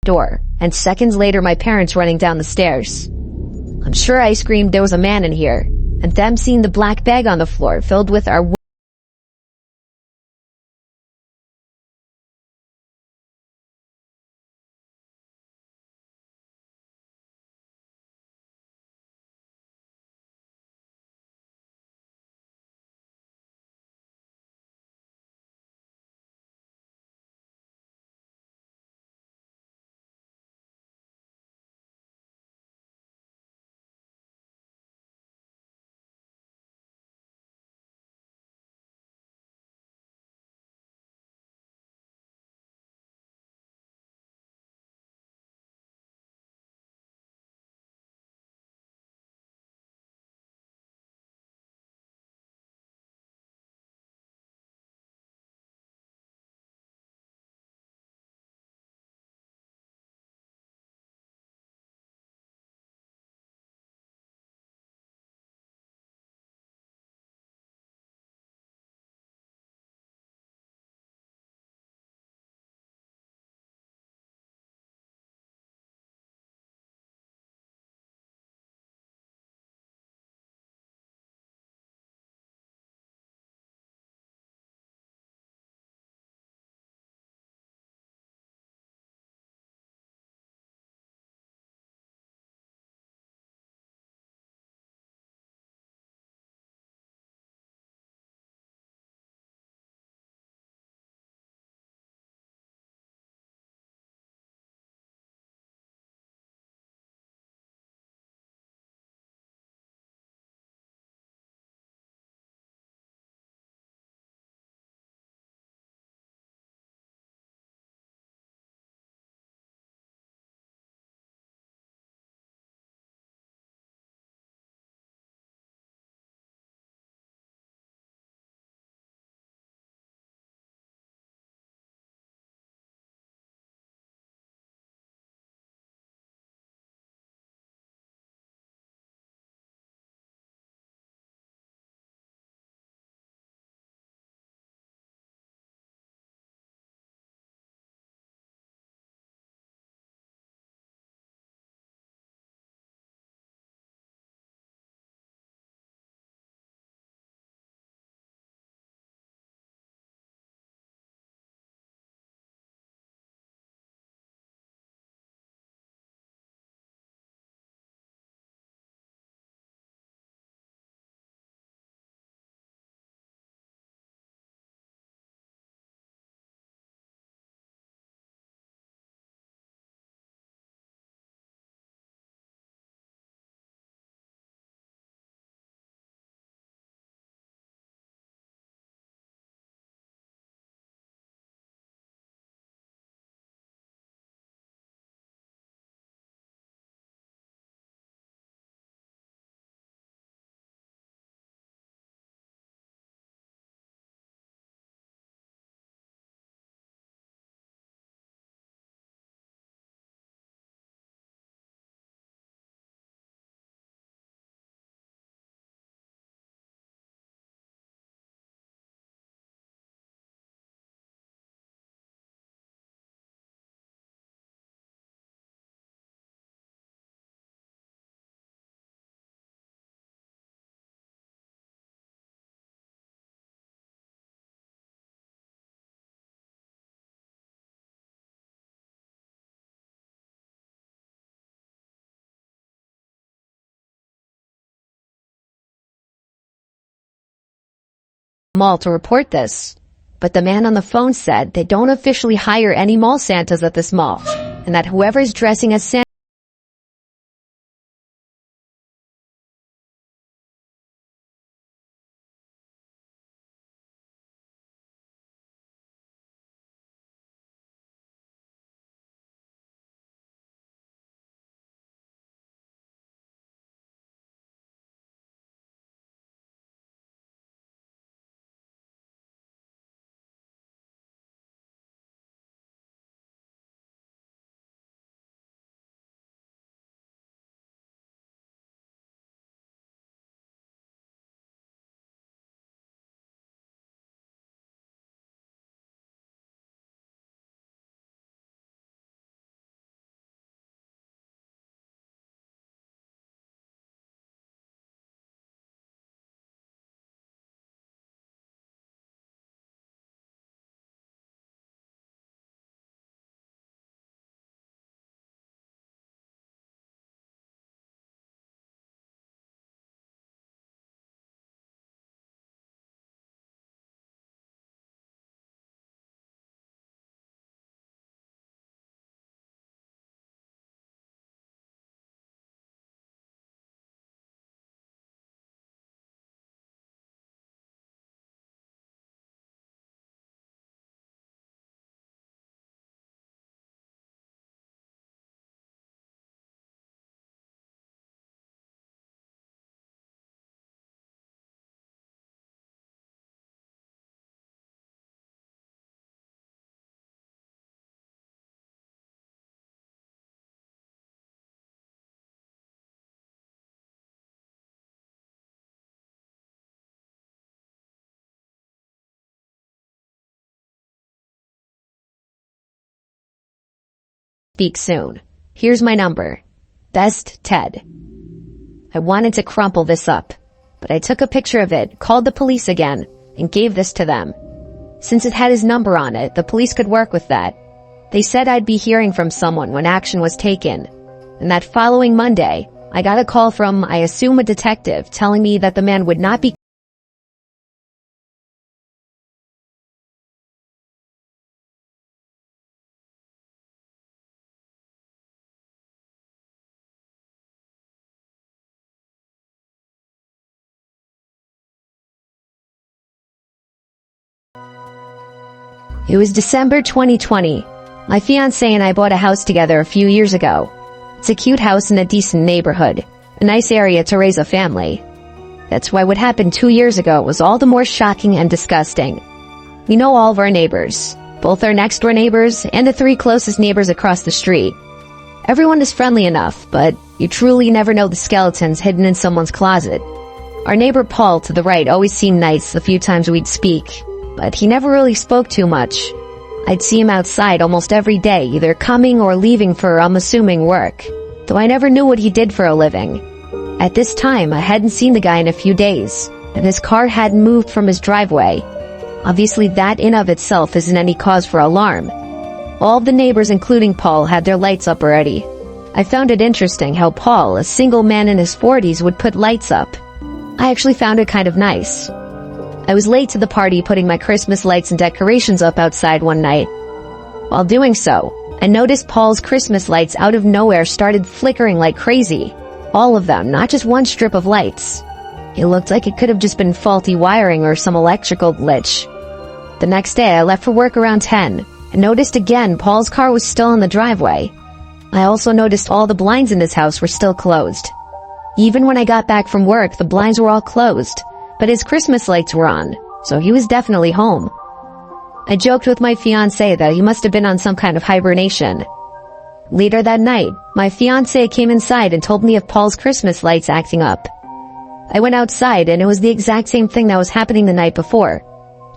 door, and seconds later my parents running down the stairs. I'm sure I screamed there was a man in here, and them seeing the black bag on the floor filled with our mall to report this, but the man on the phone said they don't officially hire any mall Santas at this mall, and that whoever's dressing as Santa Speak soon. Here's my number. Best, Ted. I wanted to crumple this up, but I took a picture of it, called the police again, and gave this to them. Since it had his number on it, the police could work with that. They said I'd be hearing from someone when action was taken. And that following Monday, I got a call from, I assume, a detective telling me that the man would not be. It was December 2020. My fiancé and I bought a house together a few years ago. It's a cute house in a decent neighborhood, a nice area to raise a family. That's why what happened 2 years ago was all the more shocking and disgusting. We know all of our neighbors, both our next-door neighbors and the 3 closest neighbors across the street. Everyone is friendly enough, but you truly never know the skeletons hidden in someone's closet. Our neighbor Paul to the right always seemed nice the few times we'd speak, but he never really spoke too much. I'd see him outside almost every day, either coming or leaving for, I'm assuming, work, though I never knew what he did for a living. At this time, I hadn't seen the guy in a few days, and his car hadn't moved from his driveway. Obviously, that in of itself isn't any cause for alarm. All of the neighbors, including Paul, had their lights up already. I found it interesting how Paul, a single man in his 40s, would put lights up. I actually found it kind of nice. I was late to the party putting my Christmas lights and decorations up outside one night. While doing so, I noticed Paul's Christmas lights out of nowhere started flickering like crazy. All of them, not just one strip of lights. It looked like it could have just been faulty wiring or some electrical glitch. The next day, I left for work around 10 and noticed again Paul's car was still in the driveway. I also noticed all the blinds in this house were still closed. Even when I got back from work, the blinds were all closed. But his Christmas lights were on, so he was definitely home. I joked with my fiancé that he must have been on some kind of hibernation. Later that night, my fiancé came inside and told me of Paul's Christmas lights acting up. I went outside and it was the exact same thing that was happening the night before.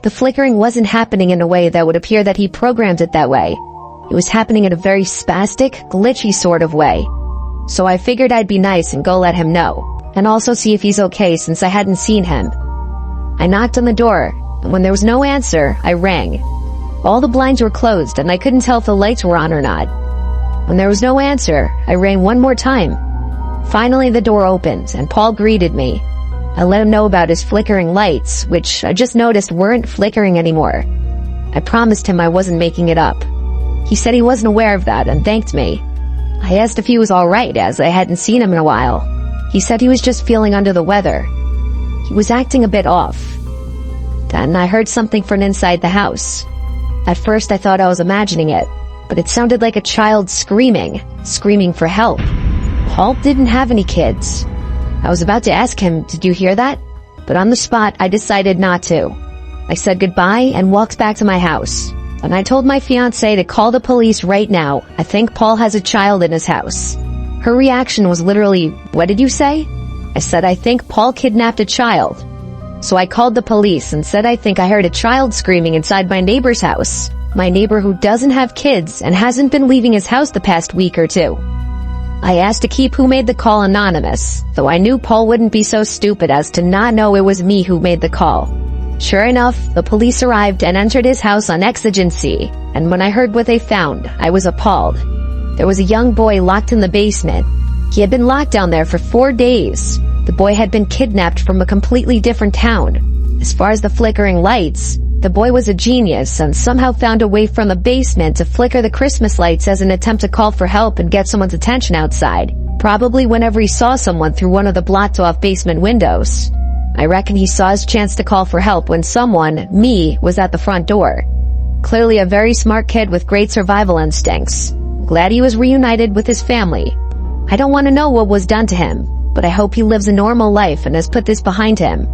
The flickering wasn't happening in a way that would appear that he programmed it that way. It was happening in a very spastic, glitchy sort of way. So I figured I'd be nice and go let him know. And also see if he's okay since I hadn't seen him. I knocked on the door, and when there was no answer, I rang. All the blinds were closed, and I couldn't tell if the lights were on or not. When there was no answer, I rang one more time. Finally, the door opened, and Paul greeted me. I let him know about his flickering lights, which I just noticed weren't flickering anymore. I promised him I wasn't making it up. He said he wasn't aware of that and thanked me. I asked if he was alright, as I hadn't seen him in a while. He said he was just feeling under the weather. He was acting a bit off. Then I heard something from inside the house. At first I thought I was imagining it, but it sounded like a child screaming for help. Paul didn't have any kids. I was about to ask him, "Did you hear that?" But on the spot I decided not to. I said goodbye and walked back to my house. And I told my fiancé to call the police right now. I think Paul has a child in his house. Her reaction was literally, "What did you say?" I said, "I think Paul kidnapped a child." So I called the police and said I think I heard a child screaming inside my neighbor's house. My neighbor who doesn't have kids and hasn't been leaving his house the past week or two. I asked to keep who made the call anonymous, though I knew Paul wouldn't be so stupid as to not know it was me who made the call. Sure enough, the police arrived and entered his house on exigency, and when I heard what they found, I was appalled. There was a young boy locked in the basement. He had been locked down there for 4 days. The boy had been kidnapped from a completely different town. As far as the flickering lights, the boy was a genius and somehow found a way from the basement to flicker the Christmas lights as an attempt to call for help and get someone's attention outside. Probably whenever he saw someone through one of the blocked-off basement windows. I reckon he saw his chance to call for help when someone, me, was at the front door. Clearly a very smart kid with great survival instincts. Glad he was reunited with his family. I don't want to know what was done to him, but I hope he lives a normal life and has put this behind him.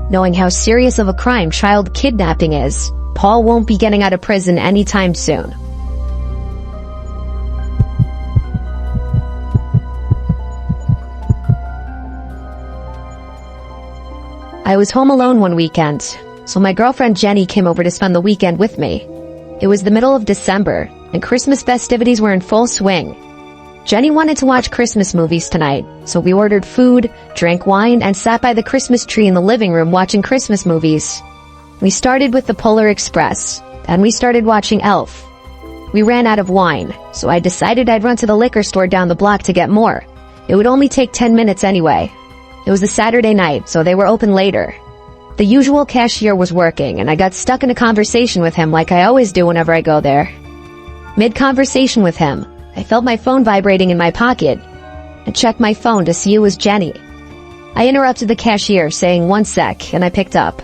Knowing how serious of a crime child kidnapping is, Paul won't be getting out of prison anytime soon. I was home alone one weekend, so my girlfriend Jenny came over to spend the weekend with me. It was the middle of December, and Christmas festivities were in full swing. Jenny wanted to watch Christmas movies tonight, so we ordered food, drank wine, and sat by the Christmas tree in the living room watching Christmas movies. We started with the Polar Express, then we started watching Elf. We ran out of wine, so I decided I'd run to the liquor store down the block to get more. It would only take 10 minutes anyway. It was a Saturday night, so they were open later. The usual cashier was working, and I got stuck in a conversation with him like I always do whenever I go there. Mid-conversation with him, I felt my phone vibrating in my pocket. I checked my phone to see it was Jenny. I interrupted the cashier, saying 1 sec, and I picked up.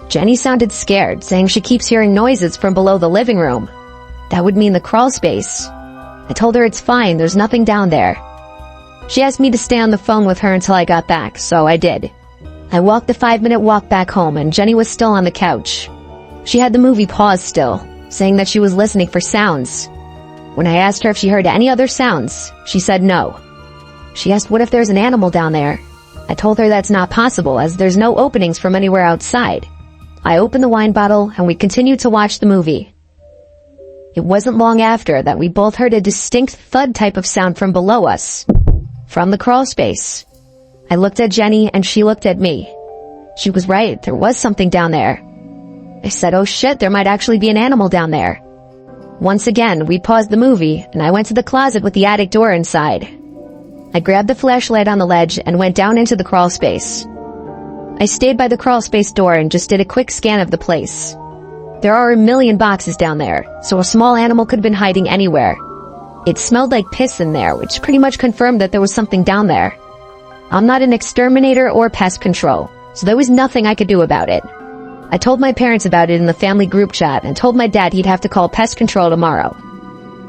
Jenny sounded scared, saying she keeps hearing noises from below the living room. That would mean the crawl space. I told her it's fine, there's nothing down there. She asked me to stay on the phone with her until I got back, so I did. I walked the 5-minute walk back home, and Jenny was still on the couch. She had the movie paused still, saying that she was listening for sounds. When I asked her if she heard any other sounds, she said no. She asked what if there's an animal down there. I told her that's not possible, as there's no openings from anywhere outside. I opened the wine bottle, and we continued to watch the movie. It wasn't long after that we both heard a distinct thud type of sound from below us. From the crawl space. I looked at Jenny, and she looked at me. She was right, there was something down there. I said, oh shit, there might actually be an animal down there. Once again, we paused the movie, and I went to the closet with the attic door inside. I grabbed the flashlight on the ledge and went down into the crawl space. I stayed by the crawl space door and just did a quick scan of the place. There are a million boxes down there, so a small animal could have been hiding anywhere. It smelled like piss in there, which pretty much confirmed that there was something down there. I'm not an exterminator or pest control, so there was nothing I could do about it. I told my parents about it in the family group chat and told my dad he'd have to call pest control tomorrow.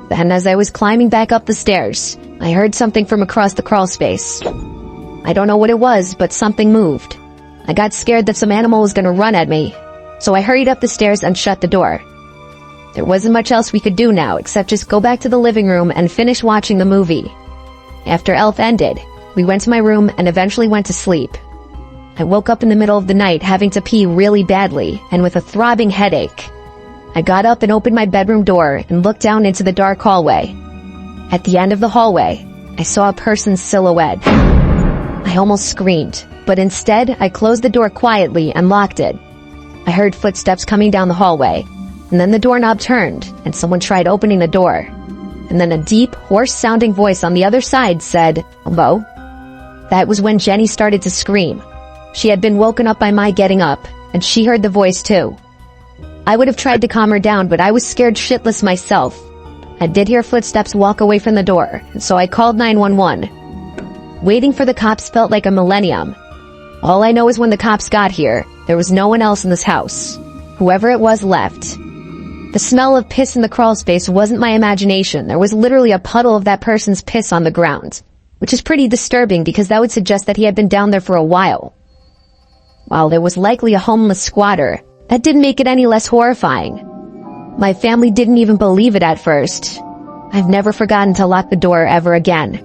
Then as I was climbing back up the stairs, I heard something from across the crawl space. I don't know what it was, but something moved. I got scared that some animal was gonna run at me, so I hurried up the stairs and shut the door. There wasn't much else we could do now except just go back to the living room and finish watching the movie. After Elf ended, we went to my room and eventually went to sleep. I woke up in the middle of the night having to pee really badly and with a throbbing headache. I got up and opened my bedroom door and looked down into the dark hallway. At the end of the hallway, I saw a person's silhouette. I almost screamed, but instead I closed the door quietly and locked it. I heard footsteps coming down the hallway, and then the doorknob turned and someone tried opening the door. And then a deep, hoarse-sounding voice on the other side said, "Hello?" That was when Jenny started to scream. She had been woken up by my getting up, and she heard the voice too. I would have tried to calm her down, but I was scared shitless myself. I did hear footsteps walk away from the door, and so I called 911. Waiting for the cops felt like a millennium. All I know is when the cops got here, there was no one else in this house. Whoever it was left. The smell of piss in the crawl space wasn't my imagination. There was literally a puddle of that person's piss on the ground, which is pretty disturbing because that would suggest that he had been down there for a while. While there was likely a homeless squatter, that didn't make it any less horrifying. My family didn't even believe it at first. I've never forgotten to lock the door ever again.